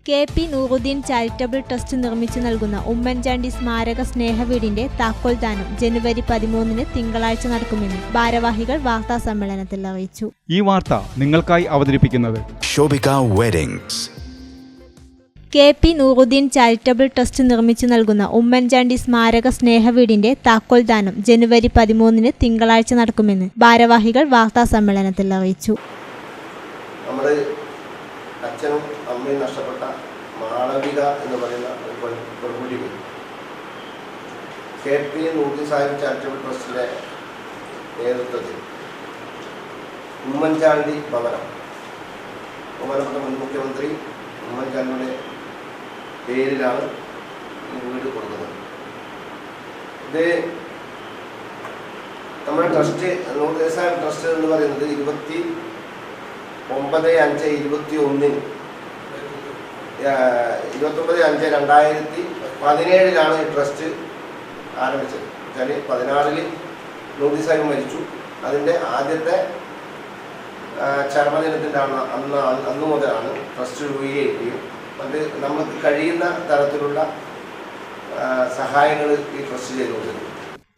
K P. Nooruddeen charitable trust നിർമ്മിച്ചു നൽകുന്ന ഉമ്മൻചാണ്ടി സ്മാരക സ്നേഹവീടിന്റെ താക്കോൽദാനം ജനുവരി 13 തിങ്കളാഴ്ച നടക്കുമെന്ന് ഭാരവാഹികൾ വാർത്താസമ്മേളനത്തിൽ അറിയിച്ചു. ഈ വാർത്ത നിങ്ങൾക്കായി അവതരിപ്പിക്കുന്നത് Shobhika weddings. K P. Nooruddeen charitable trust നിർമ്മിച്ചു നൽകുന്ന ഉമ്മൻചാണ്ടി സ്മാരക സ്നേഹവീടിന്റെ താക്കോൽദാനം ജനുവരി 13 തിങ്കളാഴ്ച നടക്കുമെന്ന് ഭാരവാഹികൾ വാർത്താസമ്മേളനത്തിൽ അറിയിച്ചു. അച്ഛനും അമ്മയും നഷ്ടപ്പെട്ട മാളവിക എന്ന് പറയുന്ന ഒരു പെൺകുട്ടിക്ക് കെ.പി. നൂറുദ്ദീൻ സാഹിബ് ചാരിറ്റബിൾ ട്രസ്റ്റിൻ്റെ നേതൃത്വത്തിൽ ഉമ്മൻചാണ്ടി ഭവനം, ബഹുമാനപ്പെട്ട മുൻ മുഖ്യമന്ത്രി ഉമ്മൻചാണ്ടിയുടെ പേരിലാണ് ഈ വീട് കൊടുക്കുന്നത്. ഇത് നമ്മുടെ ട്രസ്റ്റ് നൂറുദ്ദീൻ സാഹിബ് ട്രസ്റ്റ് എന്ന് പറയുന്നത് 29/5/2017 ഈ ട്രസ്റ്റ് ആരംഭിച്ചത്. വെച്ചാൽ 16 നൂറുദ്ദീൻ സാഹിബ് മരിച്ചു. അതിൻ്റെ ആദ്യത്തെ ചരമദിനത്തിൻ്റെ അന്ന് മുതലാണ് ട്രസ്റ്റ് രൂപീകരിക്കുകയും അത് നമുക്ക് കഴിയുന്ന തരത്തിലുള്ള സഹായങ്ങൾ ഈ ട്രസ്റ്റ് ചെയ്തുകൊണ്ടിരുന്നു.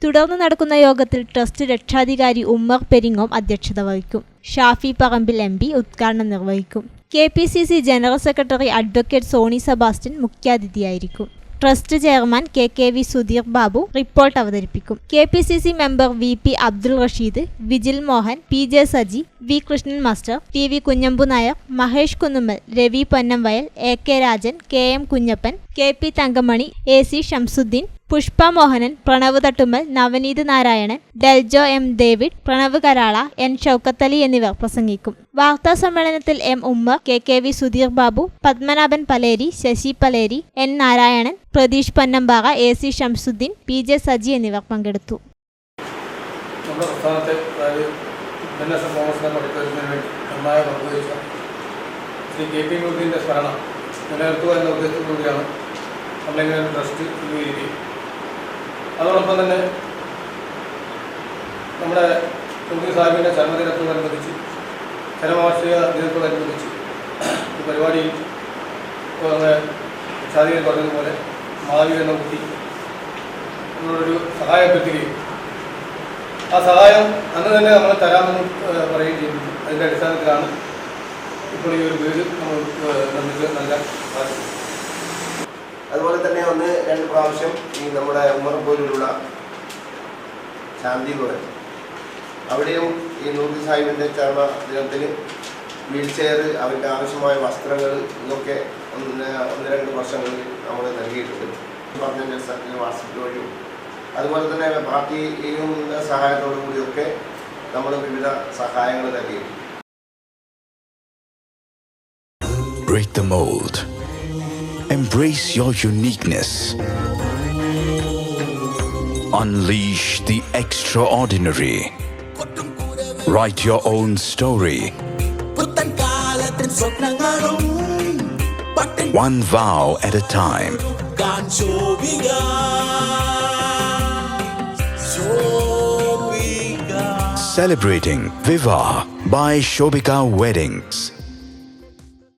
തുടർന്ന് നടക്കുന്ന യോഗത്തിൽ ട്രസ്റ്റ് രക്ഷാധികാരി ഉമ്മർ പെരിങ്ങോം അധ്യക്ഷത വഹിക്കും. ഷാഫി പറമ്പിൽ MP ഉദ്ഘാടനം നിർവഹിക്കും. KPCC general secretary advocate Soni Sebastian മുഖ്യാതിഥിയായിരിക്കും. Trust chairman KKV Sudheer Babu report അവതരിപ്പിക്കും. KPCC member VP Abdul Rasheed, Vijil Mohan, PJ Saji, V Krishnan master, TV Kunhambu Nair, Mahesh Kunnummal, Ravi Ponnamvayal, AK Rajan, KM Kunhappan, KP Thankamani, AC Shamsuddin, Pushpa Mohanan, Pranav Thattummal, Navaneeth Narayanan, Deljo M David, Pranav Karala, N Shoukathali എന്നിവർ പ്രസംഗിക്കും. വാർത്താ സമ്മേളനത്തിൽ M Ummer, KKV Sudheer Babu, Padmanabhan Paleri, Sasi Paleri, N Narayanan, Pratheesh പന്നമ്പാറ, AC Shamsuddin, PJ Saji എന്നിവർ പങ്കെടുത്തു. അതോടൊപ്പം തന്നെ നമ്മുടെ നൂറുദ്ദീൻ സാഹിബിൻ്റെ ചരമദിനത്തോടനുബന്ധിച്ച് ചരമവാർഷിക ദിനത്തോടനുബന്ധിച്ച് ഈ പരിപാടിയിൽ ഷാദിയിൽ പറഞ്ഞതുപോലെ മാധവി എന്ന കുട്ടി നമ്മളൊരു സഹായം എത്തിക്കുകയും ആ സഹായം അന്ന് തന്നെ നമ്മൾ തരാമെന്ന് പറയുകയും ചെയ്തു. അതിൻ്റെ അടിസ്ഥാനത്തിലാണ് ഇപ്പോൾ ഈ ഒരു വീട് നമ്മൾ നിർമ്മിച്ച് നൽകാൻ സാധിക്കും. അതുപോലെ തന്നെ 1-2 പ്രാവശ്യം ഈ നമ്മുടെ ഉമ്മർപൂരിലുള്ള ശാന്തിപുരം അവിടെയും ഈ നൂറുദ്ദീൻ സാഹിബിൻ്റെ ചരമദിനത്തിന് വീൽ ചെയർ, അവർക്ക് ആവശ്യമായ വസ്ത്രങ്ങൾ, ഇതൊക്കെ 1-2 വർഷങ്ങളിൽ നമ്മൾ നൽകിയിട്ടുണ്ട്. പറഞ്ഞ വാട്സപ്പ് വഴിയും അതുപോലെ തന്നെ പാർട്ടിയും സഹായത്തോടു കൂടിയൊക്കെ നമ്മൾ വിവിധ സഹായങ്ങൾ നൽകിയിട്ടുണ്ട്. Break the mold. Embrace your uniqueness. Unleash the extraordinary. Write your own story. One vow at a time. Celebrating Viva by Shobika Weddings.